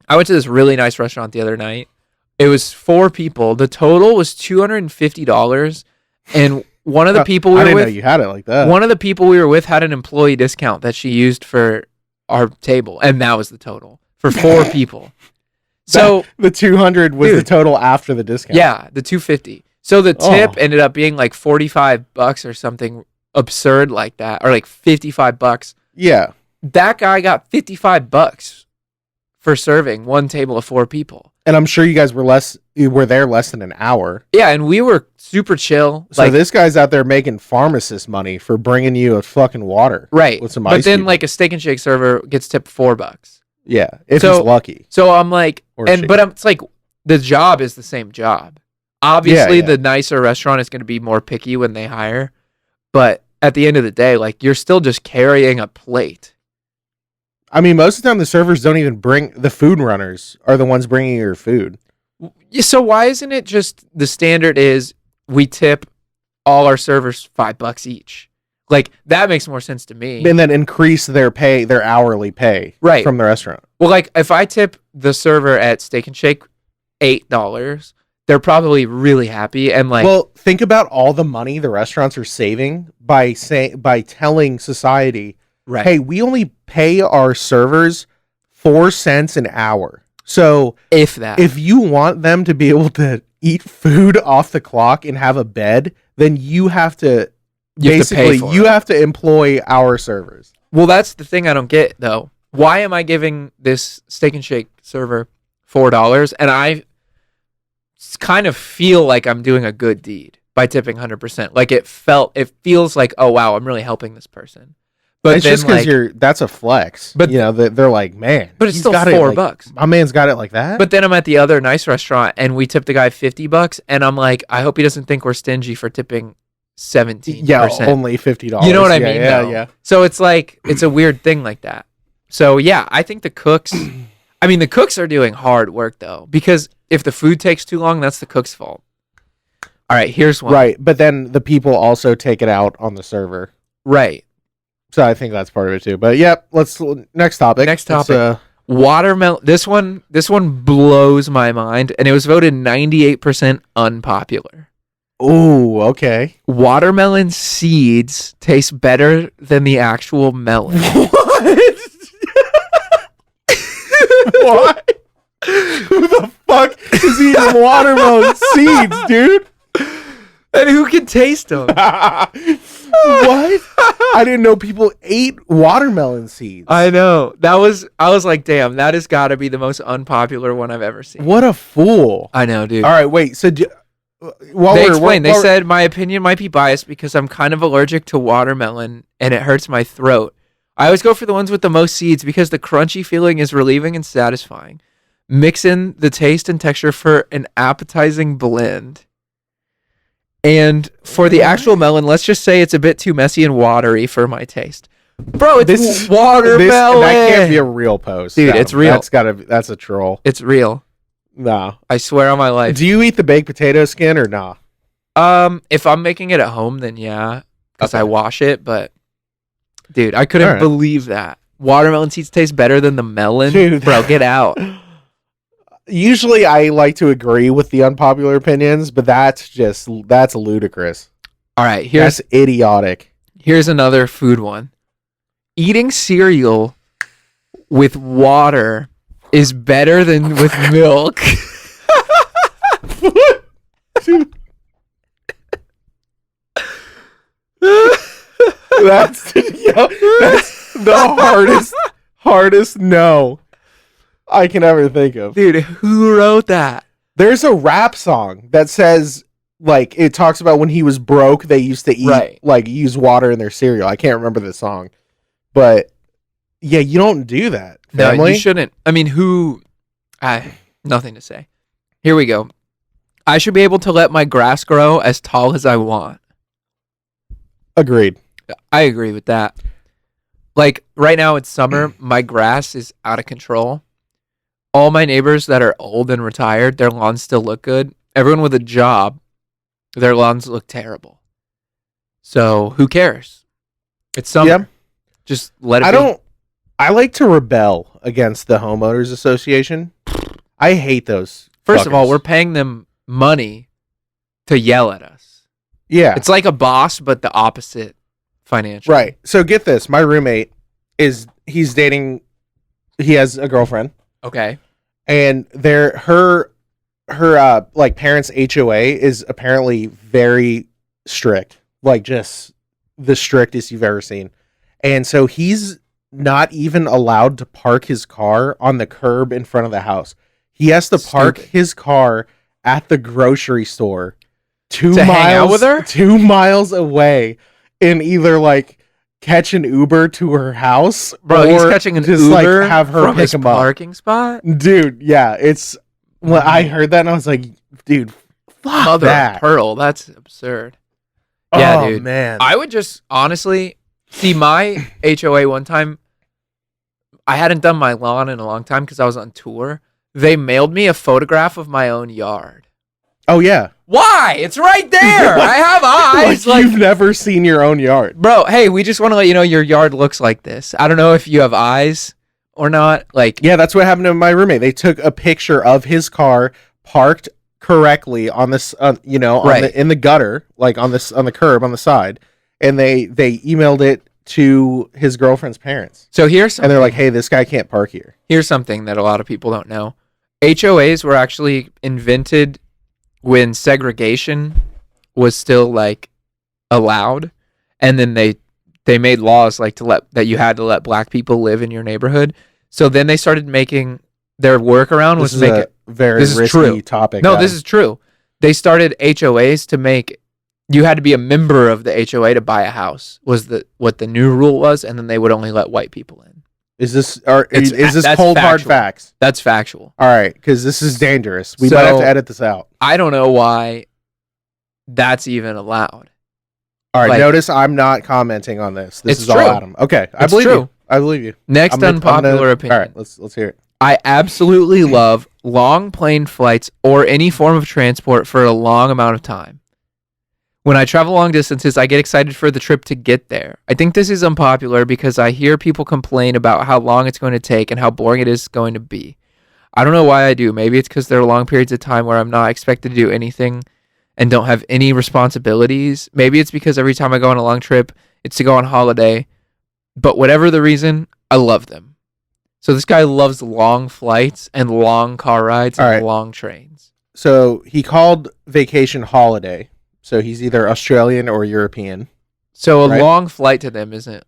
I went to this really nice restaurant the other night. It was 4 people. The total was $250, and one of the people we were with, know you had it like that. One of the people we were with had an employee discount that she used for our table, and that was the total for 4 people. So the 200 was the Dude. total after the discount. yeah, the 250. So the tip ended up being like $45 or something absurd like that, or like $55. Yeah. That guy got $55 for serving one table of 4 people. And I'm sure you guys were there less than an hour. Yeah, and we were super chill. So this guy's out there making pharmacist money for bringing you a fucking water. right. With some But ice then cubes. like a Steak and Shake server gets tipped $4. Yeah, if So- he's lucky. So I'm like, Or and she. but it's like the job is the same job. Obviously, Yeah. the nicer restaurant is going to be more picky when they hire, but at the end of the day, like you're still just carrying a plate. I mean, most of the time the servers don't even bring, the food runners are the ones bringing your food. Yeah, so why isn't it just the standard is we tip all our servers $5 each? Like that makes more sense to me. And then increase their pay, their hourly pay Right. from the restaurant. Well, like if I tip the server at Steak and Shake $8, they're probably really happy and like Well, think about all the money the restaurants are saving by telling society, right. hey, we only pay our servers 4 cents an hour. So if that. if you want them to be able to eat food off the clock and have a bed, then you have to You have to pay basically for you it. have to employ our servers. Well, that's the thing I don't get though. Why am I giving this Steak and Shake server $4 and I kind of feel like I'm doing a good deed by tipping 100%? Like it feels like, oh wow, I'm really helping this person. But It's then, just because like, that's a flex. But- But you know, they're like, man, but it's he's still got $4. it, like, my man's got it like that. But then I'm at the other nice restaurant and we tip the guy $50 and I'm like, I hope he doesn't think we're stingy for tipping 17%. yeah, only $50. You know what I Yeah, mean? Yeah, though? yeah. So it's like it's a weird thing like that. So yeah, I think the cooks. I mean, the cooks are doing hard work though, because if the food takes too long, that's the cook's fault. All right, here's one. Right, but then the people also take it out on the server. Right. So I think that's part of it too. But yep, let's next topic. Next Let's, topic. Watermelon. This one blows my mind, and it was voted 98% unpopular. Ooh, okay. Watermelon seeds taste better than the actual melon. What? What? Who the fuck is eating watermelon seeds, dude? And who can taste them? What? I didn't know people ate watermelon seeds. I know. I was like, damn, that has got to be the most unpopular one I've ever seen. What a fool. I know, dude. All right, wait. So They explained. They said my opinion might be biased because I'm kind of allergic to watermelon and it hurts my throat. I always go for the ones with the most seeds because the crunchy feeling is relieving and satisfying. Mix in the taste and texture for an appetizing blend. And for the actual melon, let's just say it's a bit too messy and watery for my taste. Bro, it's watermelon. That can't be a real post. Dude, it's real. That's a troll. It's real. No. I swear on my life. Do you eat the baked potato skin or nah? If I'm making it at home, then yeah, because I Okay. wash it. But dude, I couldn't Alright. believe that watermelon seeds taste better than the melon. Dude. Bro, get out. Usually I like to agree with the unpopular opinions, but that's ludicrous. All right, That's idiotic. here's another food one. Eating cereal with water is better than with milk. That's the hardest no I can ever think of. Dude, who wrote that? There's a rap song that says, like, it talks about when he was broke, they used to eat, Right. like, use water in their cereal. I can't remember the song. But, yeah, you don't do that, No, family. you shouldn't. I mean, who? Nothing to say. Here we go. I should be able to let my grass grow as tall as I want. Agreed. I agree with that. Like right now it's summer, my grass is out of control. All my neighbors that are old and retired, their lawns still look good. Everyone with a job, their lawns look terrible. So who cares? It's summer. Yep. Just let it be. I like to rebel against the homeowners association. I hate those. First of all, fuckers. we're paying them money to yell at us. Yeah. It's like a boss, but the opposite financially. Right. So get this. My roommate is he's dating. He has a girlfriend, Okay. and her like parents' HOA is apparently very strict, like just the strictest you've ever seen. And so he's not even allowed to park his car on the curb in front of the house. He has to park Stupid. his car at the grocery store 2 To miles hang out with her? 2 miles away, and either like catch an Uber to her house, Bro, or he's catching an just Uber like have her from pick his him up. parking spot. Dude, yeah, it's when I heard that and I was like, dude, fuck Mother that. of pearl. That's absurd. Yeah, Oh, dude. man. I would just honestly see my HOA one time. I hadn't done my lawn in a long time because I was on tour. They mailed me a photograph of my own yard. Oh yeah. Why? It's right there. I have eyes. Like you've never seen your own yard. Bro, hey, we just want to let you know your yard looks like this. I don't know if you have eyes or not. Like, Yeah, that's what happened to my roommate. They took a picture of his car parked correctly on this, you know, on Right. in the gutter, like on the curb on the side, and they emailed it to his girlfriend's parents, so here's and something. they're like, "Hey, this guy can't park here." Here's something that a lot of people don't know. HOAs were actually invented when segregation was still like allowed, and then they made laws like that you had to let black people live in your neighborhood. So then they started making their workaround was This is make a it. very this is risky true. topic. No, guys. this is true. They started HOAs to make you had to be a member of the HOA to buy a house was what the new rule was, and then they would only let white people in. Is this That's cold hard factual. facts? That's factual. All right, because this is dangerous. We So- might have to edit this out. I don't know why that's even allowed. All right, like- notice I'm not commenting on this. This It's is all true. Adam. Okay, I It's believe true. you. I believe you. Next unpopular opinion. All right, let's hear it. I absolutely love long plane flights or any form of transport for a long amount of time. When I travel long distances, I get excited for the trip to get there. I think this is unpopular because I hear people complain about how long it's going to take and how boring it is going to be. I don't know why I do. Maybe it's because there are long periods of time where I'm not expected to do anything and don't have any responsibilities. Maybe it's because every time I go on a long trip, it's to go on holiday. But whatever the reason, I love them. So this guy loves long flights and long car rides and All right. long trains. So he called vacation holiday. So he's either Australian or European. So a Right. long flight to them isn't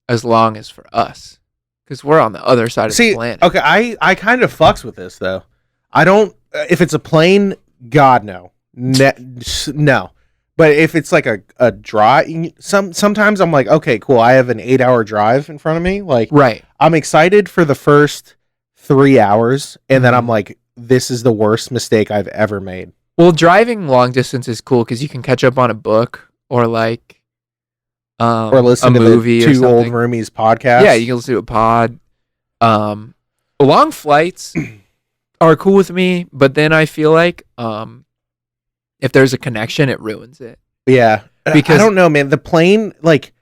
as long as for us because we're on the other side of the See, planet. okay, I kind of fucks with this though. I don't. If it's a plane, God no, no. But if it's like a drive, sometimes I'm like, okay, cool. I have an 8-hour drive in front of me. Like, Right. I'm excited for the first 3 hours, and then Mhm. I'm like, this is the worst mistake I've ever made. Well, driving long distance is cool because you can catch up on a book or like Or listen a to movie the or Two Old something. Roomies podcast. Yeah, you can listen to a pod. Long flights are cool with me, but then I feel like if there's a connection, it ruins it. Yeah, Because- I don't know, man. The plane, like,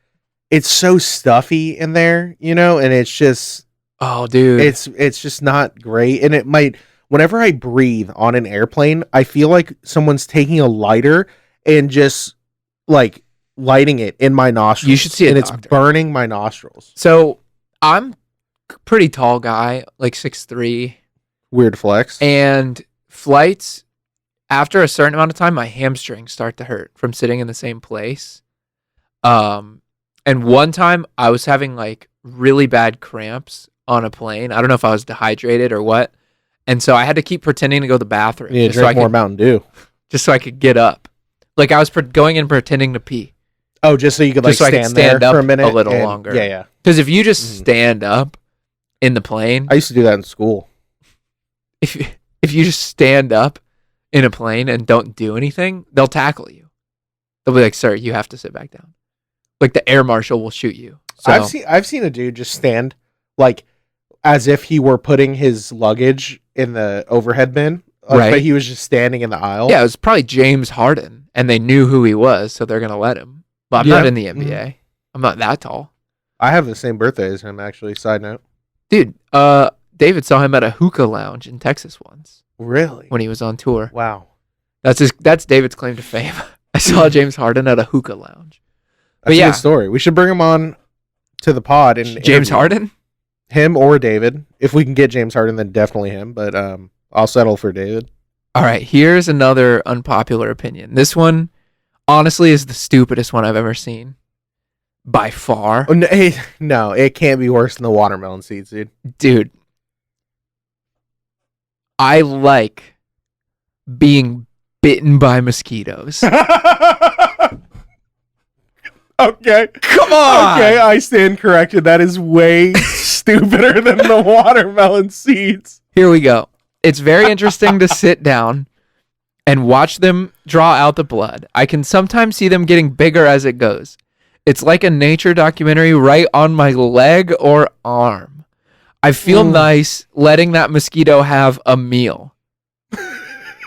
it's so stuffy in there, you know, and it's just, Oh, dude. it's just not great. And it might, whenever I breathe on an airplane, I feel like someone's taking a lighter and just like lighting it in my nostrils. You should see a and doctor. it's burning my nostrils. So I'm a pretty tall guy, like 6'3", Weird flex. and flights, after a certain amount of time, my hamstrings start to hurt from sitting in the same place. And one time I was having like really bad cramps on a plane. I don't know if I was dehydrated or what. And so I had to keep pretending to go to the bathroom Yeah, just, so drink more could, Mountain Dew. just so I could get up. Like I was going and pretending to pee. Oh, just so you could like Just so I could stand stand there up for a minute. a little and- longer. Yeah, yeah. Because if you just Mhm. stand up in the plane, I used to do that in school. if you just stand up in a plane and don't do anything, they'll tackle you. They'll be like, "Sir, you have to sit back down." Like the air marshal will shoot you. So, I've seen a dude just stand like as if he were putting his luggage in the overhead bin, Right. but he was just standing in the aisle. yeah, it was probably James Harden, and they knew who he was, so they're gonna let him. But I'm Yeah. not in the NBA. I'm not that tall, I have the same birthday as him, actually. Side note. dude. David saw him at a hookah lounge in Texas once Really? when he was on tour. Wow. That's David's claim to fame. I saw James Harden at a hookah lounge. That's yeah. a good story. We should bring him on to the pod and James interview Harden? him or David. If we can get James Harden, then definitely him. But I'll settle for David. All right, here's another unpopular opinion. This one, honestly, is the stupidest one I've ever seen. By far. Oh, no, it can't be worse than the watermelon seeds, dude. Dude, I like being bitten by mosquitoes. Okay. Come on! Okay, I stand corrected. That is way stupider than the watermelon seeds. Here we go. It's very interesting to sit down and watch them draw out the blood. I can sometimes see them getting bigger as it goes. It's like a nature documentary right on my leg or arm. I feel nice letting that mosquito have a meal.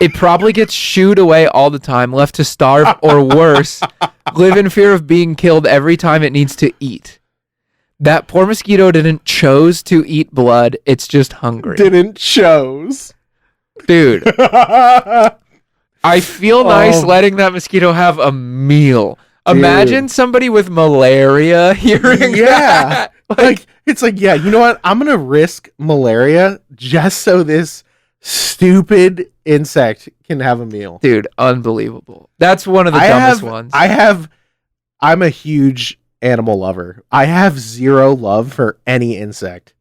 It probably gets shooed away all the time, left to starve or worse, live in fear of being killed every time it needs to eat. That poor mosquito didn't choose to eat blood. It's just hungry. Didn't chose. Dude, I feel nice letting that mosquito have a meal. Dude. Imagine somebody with malaria hearing that. Like, it's like, yeah, you know what? I'm going to risk malaria just so this stupid insect can have a meal. Dude, unbelievable. That's one of the dumbest ones. I'm a huge animal lover. I have zero love for any insect.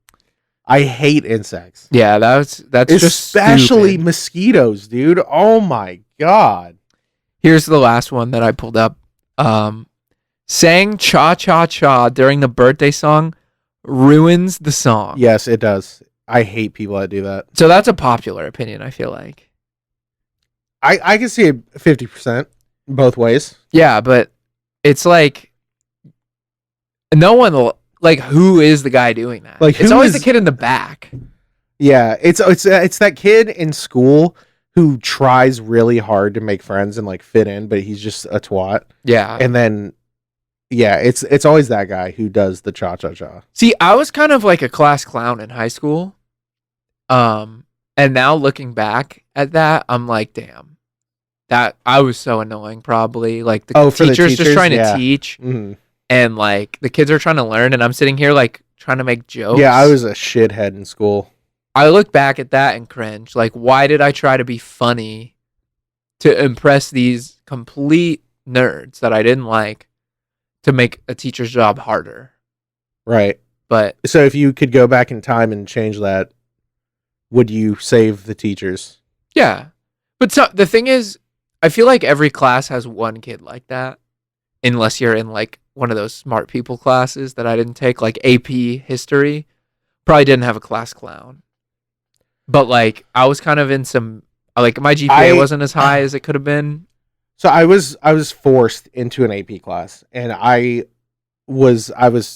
I hate insects. Yeah, that's just especially stupid. Mosquitoes, dude. Oh my god. Here's the last one that I pulled up. Saying cha cha cha during the birthday song ruins the song. Yes, it does. I hate people that do that. So that's a popular opinion, I feel like. I can see it 50% both ways. Yeah, but it's like no one like who is the guy doing that? Like, it's who always is- the kid in the back. Yeah, it's that kid in school who tries really hard to make friends and like fit in, but he's just a twat. Yeah. And then yeah, it's always that guy who does the cha cha cha. See, I was kind of like a class clown in high school. And now looking back at that, I'm like, damn. That I was so annoying probably. Like the For the teachers just teachers? trying to Yeah. teach Mhm. and like the kids are trying to learn and I'm sitting here like trying to make jokes. Yeah, I was a shithead in school. I look back at that and cringe. Like, why did I try to be funny to impress these complete nerds that I didn't like to make a teacher's job harder? Right. But So if you could go back in time and change that, would you save the teachers? yeah. But so, the thing is, I feel like every class has one kid like that, unless you're in like one of those smart people classes that I didn't take, like AP history. Probably didn't have a class clown. But like I was kind of in some like my GPA wasn't as high as it could have been. So I was forced into an AP class, and I was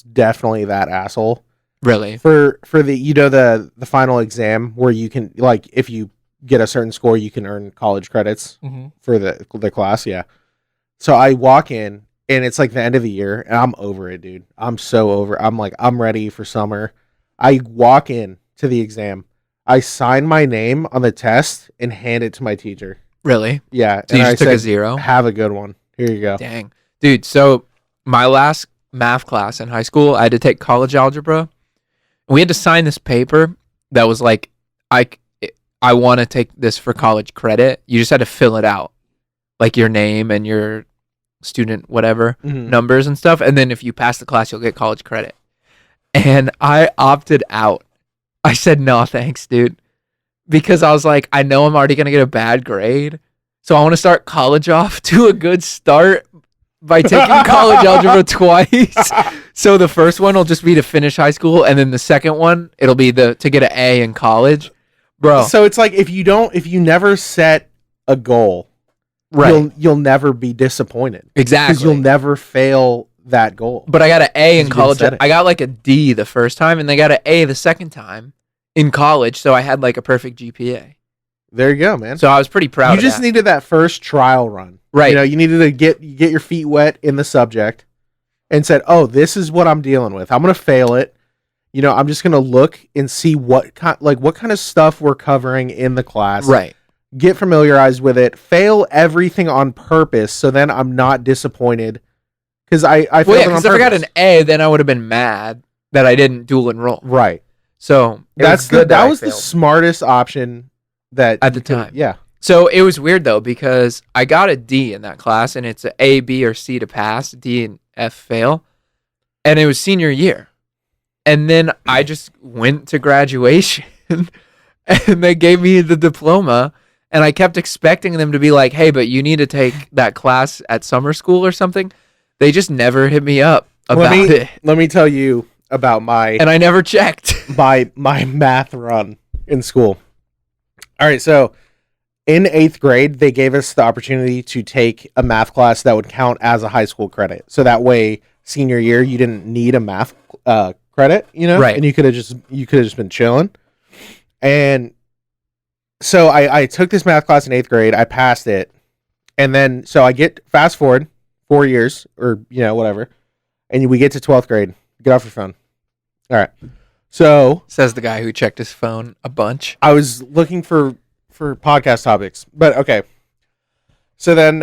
definitely that asshole Really? for the the final exam where you can, like, if you get a certain score you can earn college credits for the class. Yeah. So I walk in and it's like the end of the year and I'm over it, dude. I'm so over. I'm like, I'm ready for summer. I walk in to the exam. I sign my name on the test and hand it to my teacher. Really? Yeah. So you and just I took a said, 0? have a good one. Here you go. Dang. Dude, so my last math class in high school, I had to take college algebra. And we had to sign this paper that was like, I want to take this for college credit. You just had to fill it out. Like your name and your student whatever numbers and stuff. And then if you pass the class, you'll get college credit. And I opted out. I said, no, thanks, dude. Because I was like, I know I'm already going to get a bad grade. So I want to start college off to a good start by taking college algebra twice. So the first one will just be to finish high school. And then the second one, it'll be to get an A in college. Bro. So it's like if you never set a goal, Right. you'll never be disappointed. Exactly. Because you'll never fail that goal. But I got an A in You didn't college. set it. I got like a D the first time, and they got an A the second time in college. So I had like a perfect GPA. There you go, man. So I was pretty proud You of just that. needed that first trial run. Right. You know, you needed to get your feet wet in the subject and said, oh, this is what I'm dealing with. I'm going to fail it. You know, I'm just going to look and see what kind of stuff we're covering in the class. Right. Get familiarized with it. Fail everything on purpose so then I'm not disappointed because I failed Well, yeah, it on because if I got purpose. an A, then I would have been mad that I didn't dual enroll. Right. So That's good. That I was the failed smartest option that at you the could- time. Yeah. So it was weird though because I got a D in that class, and it's a A, B, or C to pass, D and F fail, and it was senior year, and then I just went to graduation, and they gave me the diploma, and I kept expecting them to be like, "Hey, but you need to take that class at summer school or something." They just never hit me up about it, Let me tell you about my and I never checked. my math run in school. All right, so in 8th grade, they gave us the opportunity to take a math class that would count as a high school credit. So that way, senior year, you didn't need a math credit, Right. And you could have just been chilling. And so I took this math class in 8th grade. I passed it, and then so I get fast forward 4 years or whatever, and we get to 12th grade. Get off your phone. All right. So Says the guy who checked his phone a bunch. I was looking for podcast topics, but okay. So then,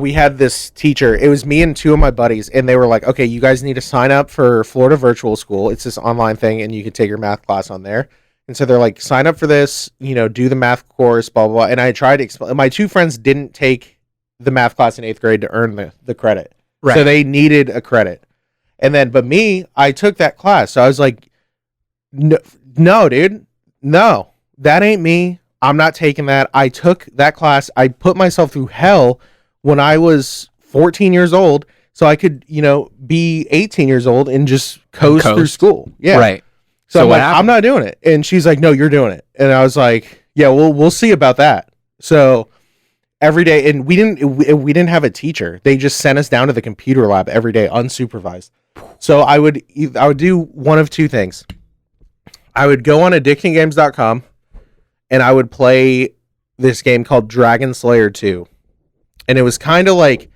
we had this teacher. It was me and two of my buddies, and they were like, "Okay, you guys need to sign up for Florida Virtual School. It's this online thing, and you can take your math class on there." And so they're like, "Sign up for this. Do the math course, blah blah blah." And I tried to explain. My two friends didn't take the math class in 8th grade to earn the credit, Right. so they needed a credit. And then, but me, I took that class, so I was like, "No, dude, no, that ain't me. I'm not taking that. I took that class. I put myself through hell when I was 14 years old so I could, be 18 years old and just coast through school." Yeah. Right. So I'm what like, happened? I'm not doing it. And she's like, "No, you're doing it." And I was like, "Yeah, we'll see about that." So every day, and we didn't have a teacher. They just sent us down to the computer lab every day unsupervised. So I would do one of two things. I would go on addictiongames.com and I would play this game called Dragon Slayer 2. And it was kind of like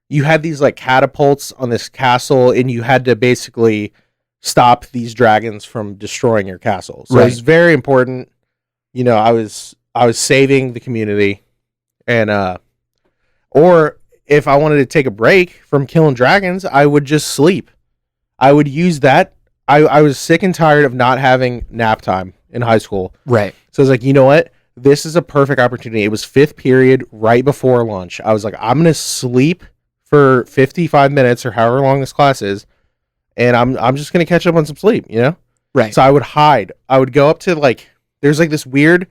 you had these like catapults on this castle, and you had to basically stop these dragons from destroying your castle. So it was very important. I was saving the community, and or if I wanted to take a break from killing dragons, I would just sleep. I would use that. I was sick and tired of not having nap time in high school. Right. So I was like, you know what? This is a perfect opportunity. It was 5th period right before lunch. I was like, I'm going to sleep for 55 minutes or however long this class is, and I'm just going to catch up on some sleep, Right. So I would hide. I would go up to there's this weird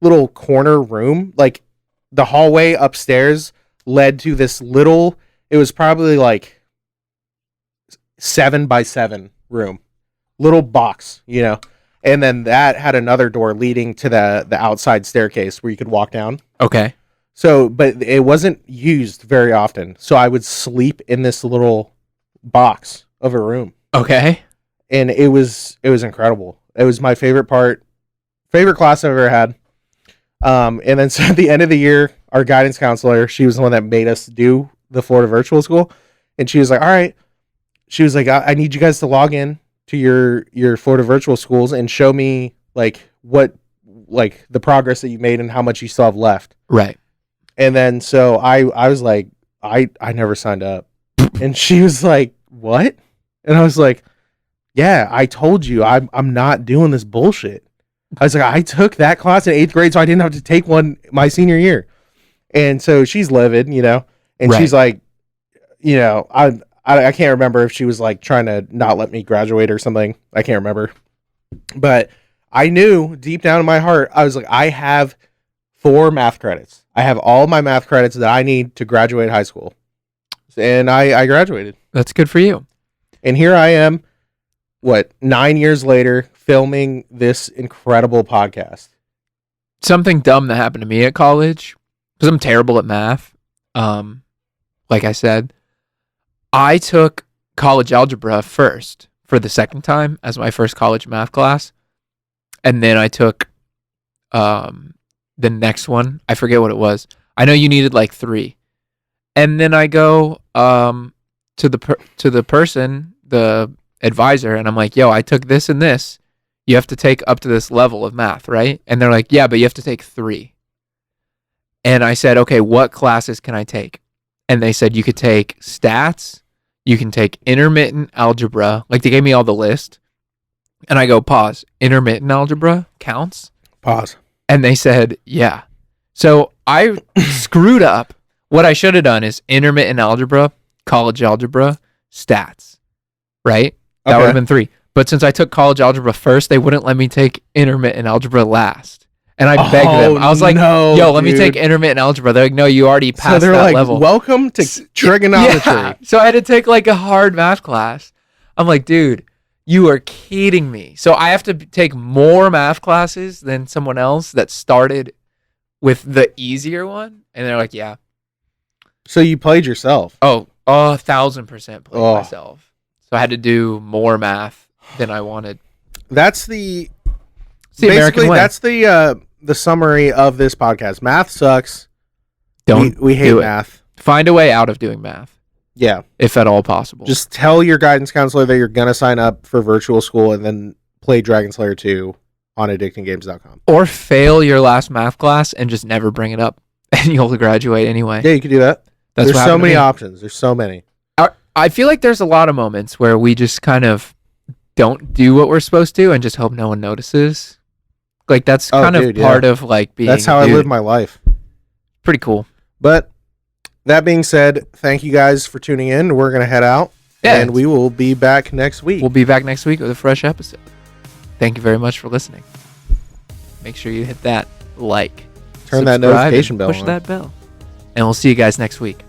little corner room. Like the hallway upstairs led to this little, it was probably 7x7 room. Little box, and then that had another door leading to the outside staircase where you could walk down. Okay. So, but it wasn't used very often. So I would sleep in this little box of a room, Okay. and it was incredible. It was my favorite class I've ever had. And then so at the end of the year, our guidance counselor, she was the one that made us do the Florida Virtual School, and she was like, "All right," she was like, I need you guys to log in to your Florida Virtual Schools and show me what the progress that you made and how much you still have left." Right. And then so I was like, I never signed up. And she was like, "What?" And I was like, "Yeah, I told you I'm not doing this bullshit." I was like, "I took that class in 8th grade so I didn't have to take one my senior year." And so she's livid, and Right. she's like, I can't remember if she was trying to not let me graduate or something. I can't remember. But I knew deep down in my heart, I was like, I have 4 math credits. I have all my math credits that I need to graduate high school. And I graduated. That's good for you. And here I am, 9 years later, filming this incredible podcast. Something dumb that happened to me at college, because I'm terrible at math. Like I said, I took college algebra first for the second time as my first college math class. And then I took the next one. I forget what it was. I know you needed 3. And then I go to the person, the advisor, and I'm like, "Yo, I took this and this. You have to take up to this level of math, right?" And they're like, "Yeah, but you have to take 3." And I said, "Okay, what classes can I take?" And they said you could take stats, you can take intermittent algebra. Like, they gave me all the list. And I go, pause. Intermittent algebra counts? Pause. And they said, yeah. So I screwed up. What I should have done is intermittent algebra, college algebra, stats. Right? That would have been 3. But since I took college algebra first, they wouldn't let me take intermittent algebra last. And I begged them. I was like, no, yo, let me take intermittent algebra. They're like, no, you already passed so they're that like, level. welcome to trigonometry. Yeah. So I had to take like a hard math class. I'm like, dude, you are kidding me. So I have to take more math classes than someone else that started with the easier one. And they're like, yeah. So you played yourself. Oh, 1,000% played myself. So I had to do more math than I wanted. That's the American way. That's the summary of this podcast. Math sucks. We hate math. Find a way out of doing math. Yeah. If at all possible. Just tell your guidance counselor that you're going to sign up for virtual school and then play Dragon Slayer 2 on addictinggames.com. Or fail your last math class and just never bring it up and you'll graduate anyway. Yeah, you can do that. There's so many options. There's so many. I feel like there's a lot of moments where we just kind of don't do what we're supposed to and just hope no one notices. Like, that's part of like being. That's how I live my life. Pretty cool. But that being said, thank you guys for tuning in. We're going to head out. Yeah, and we will be back next week. We'll be back next week with a fresh episode. Thank you very much for listening. Make sure you hit that like. Turn that notification bell on. Push that bell. And we'll see you guys next week.